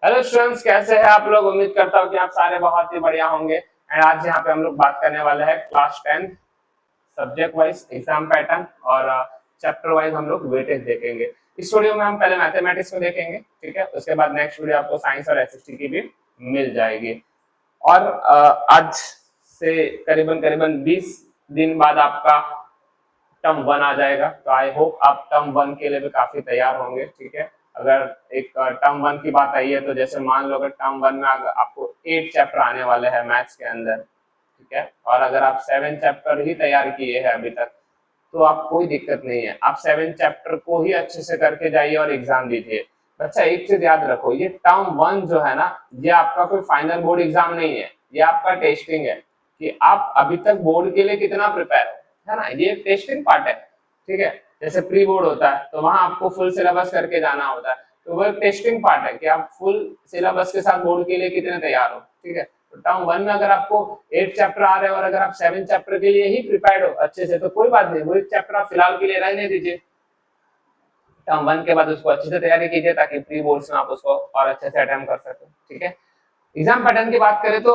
Hello students, कैसे हैं आप लोग। उम्मीद करता हूँ कि आप सारे बहुत ही बढ़िया होंगे। एंड आज यहाँ पे हम लोग बात करने वाले हैं class 10 subject wise exam pattern और चैप्टर वाइज हम लोग वेटेज देखेंगे। इस वीडियो में हम पहले मैथमेटिक्स को देखेंगे, ठीक है। उसके बाद नेक्स्ट वीडियो आपको साइंस और एसएसटी की भी मिल जाएगी। और आज से करीबन करीबन 20 दिन बाद आपका टर्म 1 आ जाएगा। तो आई होप आप टर्म 1 के लिए भी काफी तैयार होंगे, ठीक है। अगर एक टर्म 1 की बात आई है तो जैसे मान लो अगर टर्म 1 में आपको 8 चैप्टर आने वाले हैं मैथ्स के अंदर, ठीक है। और अगर आप 7 चैप्टर ही तैयार किए हैं अभी तक तो आप कोई दिक्कत नहीं है, आप 7 चैप्टर को ही अच्छे से करके जाइए और एग्जाम दीजिए। बच्चा एक चीज याद रखो, ये टर्म 1 जो है ना, ये आपका कोई फाइनल बोर्ड एग्जाम नहीं है, ये आपका टेस्टिंग है कि आप अभी तक बोर्ड के लिए कितना प्रिपेयर है ना। ये टेस्टिंग पार्ट है, ठीक है। जैसे प्री बोर्ड होता है तो वहां आपको फुल सिलेबस करके जाना होता है, तो वो टेस्टिंग पार्ट है कि आप फुल सिलेबस के साथ बोर्ड के लिए कितने तैयार हो, ठीक है। तो टर्म 1 में अगर आपको 8 चैप्टर आ रहे हैं और अगर आप 7 चैप्टर के लिए ही प्रिपेयर्ड हो अच्छे से तो कोई बात नहीं, वो एक चैप्टर आप फिलहाल के लिए रहने दीजिए। टर्म 1 के बाद उसको अच्छे से तैयारी कीजिए ताकि प्री बोर्ड्स में आप उसको और अच्छे से अटेम्प्ट कर सकें, ठीक है। एग्जाम पैटर्न की बात करें तो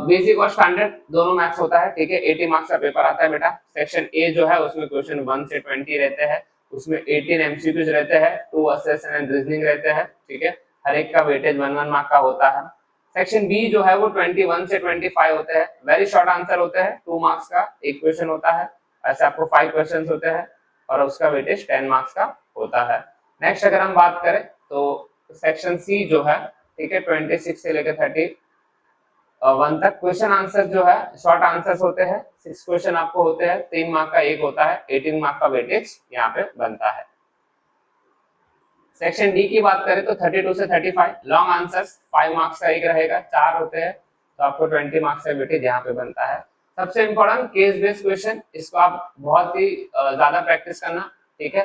बेसिक और स्टैंडर्ड दोनों मैथ्स होता है, ठीक है। 80 मार्क्स का पेपर आता है बेटा। सेक्शन ए जो है उसमें क्वेश्चन 1 से 20 रहते हैं, उसमें 18 एमसीक्यूज रहते हैं, 2 असेसन एंड रीजनिंग रहते हैं, ठीक है। हर एक का वेटेज 1 1 मार्क का होता है। सेक्शन बी जो है वो 21 से 25 होते हैं, वेरी शॉर्ट आंसर होते हैं, 2 मार्क्स का एक क्वेश्चन होता है। ऐसे आपको 5 क्वेश्चंस होते हैं और उसका वेटेज 10 मार्क्स का होता है। नेक्स्ट अगर हम बात करें तो सेक्शन सी जो है, ठीक है, 26 से लेकर 30 1 तक क्वेश्चन आंसर जो है शॉर्ट आंसर्स होते हैं। 6 क्वेश्चन आपको होते हैं, 3 मार्क का एक होता है, 18 मार्क का वेटेज यहाँ पे बनता है। सेक्शन डी की बात करें तो 32 से 35 लॉन्ग आंसर्स, 5 मार्क्स का एक रहेगा, 4 होते हैं, तो आपको 20 मार्क्स का वेटेज यहाँ पे बनता है। सबसे इंपॉर्टेंट केस बेस्ड क्वेश्चन, इसको आप बहुत ही ज्यादा प्रैक्टिस करना, ठीक है।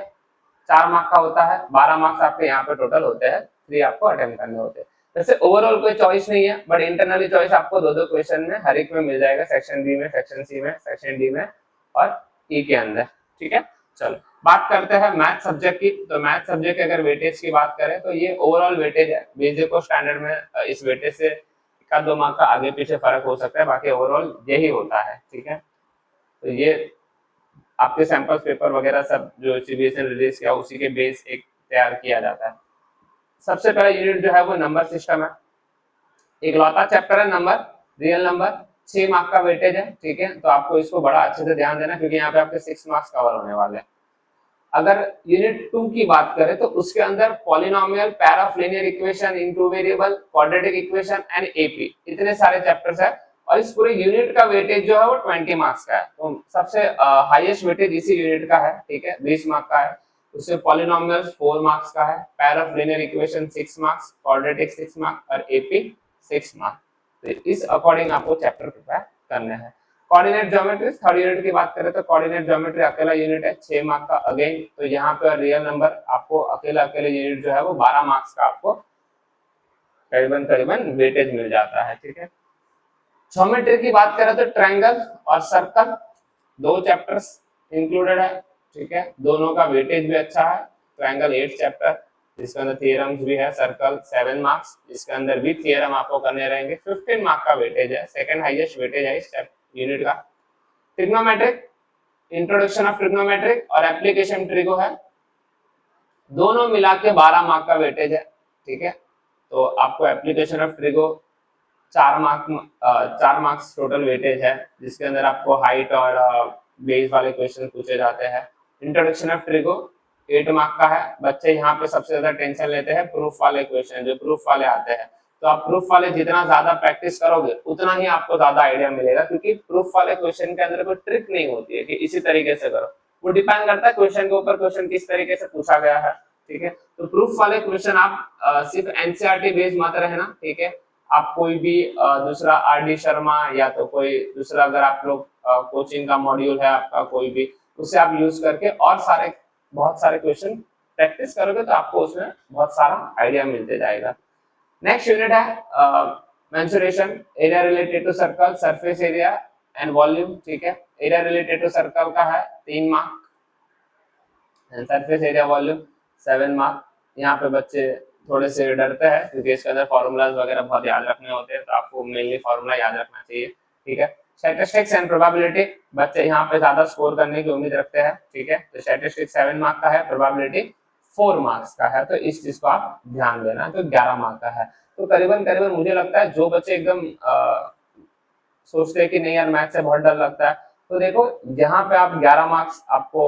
4 मार्क का होता है, 12 मार्क्स आपके यहाँ पे टोटल होते हैं, 3 आपको अटेम्प्ट करने होते हैं। वैसे ओवरऑल कोई चॉइस नहीं है, बट इंटरनली चॉइस आपको दो दो क्वेश्चन में हर एक में मिल जाएगा, सेक्शन बी में, सेक्शन सी में, सेक्शन डी में और ई के अंदर, ठीक है। चलो बात करते हैं मैथ सब्जेक्ट की। तो मैथ सब्जेक्ट की अगर वेटेज की बात करें तो ये ओवरऑल वेटेज है। बेसिक और स्टैंडर्ड में इस वेटेज से एक आध 2 मार्क का आगे पीछे फर्क हो सकता है, बाकी ओवरऑल यही होता है, ठीक है। तो ये आपके सैंपल पेपर वगैरह सब जो सीबीएसई ने रिलीज किया उसी के बेस एक तैयार किया जाता है। सबसे पहला यूनिट जो है वो नंबर सिस्टम है। एक लौता चैप्टर है नंबर, रियल नंबर, 6 मार्क का वेटेज है, ठीक है। तो आपको इसको बड़ा अच्छे से ध्यान देना क्योंकि यहाँ पे आपके 6 मार्क्स कवर होने वाले हैं। अगर यूनिट 2 की बात करें तो उसके अंदर polynomial, pair of linear equation, into variable, quadratic equation and AP, इतने सारे चैप्टर्स है और इस पूरे यूनिट का वेटेज जो है वो 20 मार्क्स का है। तो सबसे हाईएस्ट वेटेज इसी यूनिट का है, ठीक है, 20 मार्क का है। उससे पॉलिनोमियल्स 4 मार्क्स का है, pair of linear equation 6 marks, quadratic 6 marks और एपी 6 मार्क्स। तो इस अकॉर्डिंग आपको चैप्टर प्रिपेयर करने हैं। कोऑर्डिनेट ज्योमेट्री थर्ड यूनिट की बात करें तो कोऑर्डिनेट ज्योमेट्री अकेला यूनिट है, 6 मार्क का अगेन। तो यहाँ पे रियल नंबर आपको अकेला अकेले यूनिट जो है वो 12 मार्क्स का आपको करीबन करीबन वेटेज मिल जाता है, ठीक है। ज्योमेट्री की बात करें तो ट्रायंगल और सर्कल 2 चैप्टर्स इंक्लूडेड है, ठीक है। दोनों का वेटेज भी अच्छा है। ट्रायंगल 8 चैप्टर जिसके अंदर थियरम्स भी है, सर्कल 7 मार्क्स जिसके अंदर भी थियरम आपको करने रहेंगे, 15 मार्क का वेटेज है, सेकंड हाईएस्ट वेटेज है इस यूनिट का। ट्रिग्नोमेट्रिक, इंट्रोडक्शन ऑफ ट्रिग्नोमेट्रिक और एप्लीकेशन ट्रिगो है, दोनों मिला के 12 मार्क का वेटेज है, ठीक है। तो आपको application of trigo 4 marks total weightage है जिसके अंदर आपको हाइट और बेस वाले क्वेश्चन पूछे जाते हैं। इंट्रोडक्शन ऑफ ट्रिगो 8 मार्क का है। बच्चे यहाँ पे सबसे ज्यादा टेंशन लेते हैं प्रूफ वाले क्वेश्चन, जो प्रूफ वाले आते हैं। तो आप प्रूफ वाले जितना ज्यादा प्रैक्टिस करोगे उतना ही आपको ज्यादा आइडिया मिलेगा, क्योंकि प्रूफ वाले क्वेश्चन के अंदर कोई ट्रिक नहीं होती है कि इसी तरीके से करो, वो डिपेंड करता है क्वेश्चन के ऊपर, क्वेश्चन किस तरीके से पूछा गया है, ठीक है। तो प्रूफ वाले क्वेश्चन आप सिर्फ एनसीईआरटी बेस्ड मत रहना, ठीक है। आप कोई भी दूसरा आरडी शर्मा या तो कोई दूसरा, अगर आप लोग कोचिंग का मॉड्यूल है आपका कोई भी, उसे आप यूज करके और बहुत सारे क्वेश्चन प्रैक्टिस करोगे तो आपको उसमें बहुत सारा आइडिया मिलते जाएगा। नेक्स्ट यूनिट है mensuration, area related to circle, surface area and volume, ठीक है। एरिया रिलेटेड टू सर्कल का है 3 mark, surface area volume 7 mark. यहाँ पे बच्चे थोड़े से डरते हैं क्योंकि इसके अंदर फॉर्मूलाज वगैरह बहुत याद रखने होते हैं, तो आपको मेनली फॉर्मूला याद रखना चाहिए, ठीक है। स्टैटिस्टिक्स एंड प्रोबेबिलिटी, बच्चे यहाँ पे ज्यादा स्कोर करने की उम्मीद रखते हैं, ठीक है। तो स्टैटिस्टिक्स 7 मार्क का है, प्रोबेबिलिटी 4 मार्क्स का है, तो इस चीज को आप ध्यान देना, तो 11 मार्क का है। तो करीबन करीबन मुझे लगता है जो बच्चे एकदम सोचते हैं कि नहीं यार मैथ से बहुत डर लगता है, तो देखो यहाँ पे आप 11 मार्क्स आपको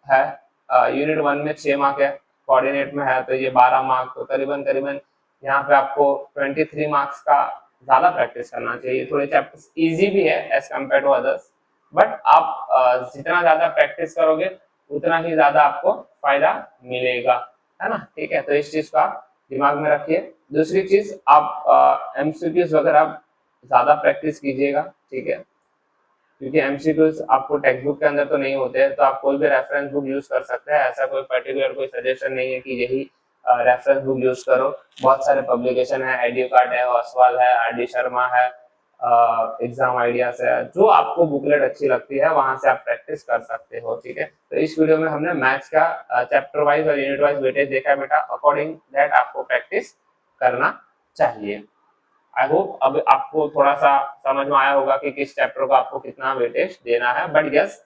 है, यूनिट 1 में 6 मार्क है, कोऑर्डिनेट में है तो ये 12 मार्क, तो करीबन करीबन यहाँ पे आपको 23 मार्क्स का ज्यादा प्रैक्टिस करना चाहिए। थोड़े चैप्टर्स इजी भी है as compare to others, but आप जितना ज्यादा प्रैक्टिस करोगे उतना ही ज्यादा आपको फायदा मिलेगा, है ना, ठीक है। तो इस चीज को आप दिमाग में रखिए। दूसरी चीज, आप एमसीक्यूज वगैरह ज्यादा प्रैक्टिस कीजिएगा, ठीक है, क्योंकि एमसीक्यूज आपको टेक्स्ट बुक के अंदर तो नहीं होते हैं, तो आप कोई भी रेफरेंस बुक यूज कर सकते हैं। ऐसा कोई पर्टिकुलर कोई सजेशन नहीं है कि यही रेफरेंस बुक यूज करो। बहुत सारे पब्लिकेशन है, एड्यूकार्ट है, ओसवाल है, आर डी शर्मा है, एग्जाम आइडियाज है, जो आपको बुकलेट अच्छी लगती है वहां से आप प्रैक्टिस कर सकते हो, ठीक है। तो इस वीडियो में हमने मैथ्स का चैप्टर वाइज और यूनिट वाइज वेटेज देखा है बेटा, अकॉर्डिंग दैट आपको प्रैक्टिस करना चाहिए। आई होप अब आपको थोड़ा सा समझ में आया होगा कि किस चैप्टर को आपको कितना वेटेज देना है, बट यस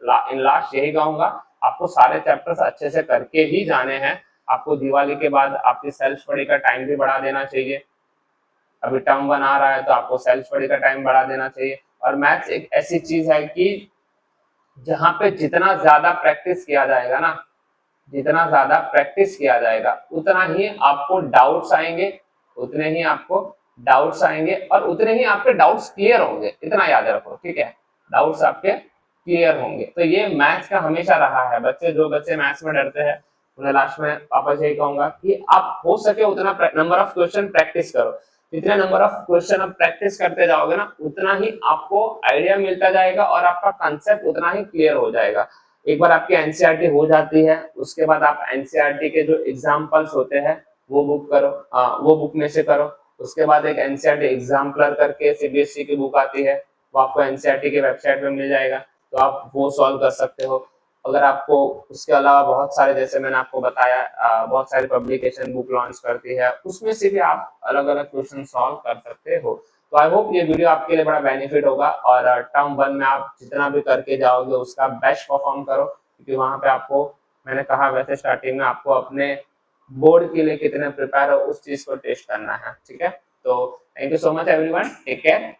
इन लास्ट यही कहूंगा, आपको सारे चैप्टर्स अच्छे से करके ही जाने हैं। आपको दिवाली के बाद आपकी सेल्फ स्टडी का टाइम भी बढ़ा देना चाहिए। अभी टर्म 1 आ रहा है तो आपको सेल्फ स्टडी का टाइम बढ़ा देना चाहिए। और मैथ्स एक ऐसी चीज है कि जहां पे जितना ज्यादा प्रैक्टिस किया जाएगा ना, जितना ज्यादा प्रैक्टिस किया जाएगा उतना ही आपको डाउट्स आएंगे, उतने ही आपको डाउट्स आएंगे और उतने ही आपके डाउट्स क्लियर होंगे, इतना याद रखो, ठीक है। डाउट्स आपके क्लियर होंगे, तो ये मैथ्स का हमेशा रहा है। बच्चे जो बच्चे मैथ्स में डरते हैं उन्हें लास्ट में वापस यही कहूंगा कि आप हो सके उतना नंबर ऑफ क्वेश्चन प्रैक्टिस करो। जितने नंबर ऑफ क्वेश्चन आप प्रैक्टिस करते जाओगे ना, उतना ही आपको आइडिया मिलता जाएगा और आपका कंसेप्ट उतना ही क्लियर हो जाएगा। एक बार आपकी एनसीईआरटी हो जाती है, उसके बाद आप एनसीईआरटी के जो एग्जाम्पल्स होते हैं वो बुक करो, वो बुक में से करो। उसके बाद एक एनसीईआरटी एग्जाम्पलर करके सीबीएसई की बुक आती है, वो आपको एनसीईआरटी के वेबसाइट पे मिल जाएगा, तो आप वो सॉल्व कर सकते हो। अगर आपको उसके अलावा बहुत सारे, जैसे मैंने आपको बताया, बहुत सारी पब्लिकेशन बुक लॉन्च करती है, उसमें से भी आप अलग अलग क्वेश्चन सॉल्व कर सकते हो। तो आई होप ये वीडियो आपके लिए बड़ा बेनिफिट होगा और टर्म 1 में आप जितना भी करके जाओगे उसका बेस्ट परफॉर्म करो, क्योंकि वहां पे आपको, मैंने कहा वैसे स्टार्टिंग में, आपको अपने बोर्ड के लिए कितने प्रिपेयर हो उस चीज को टेस्ट करना है, ठीक है। तो thank you so much everyone, take care.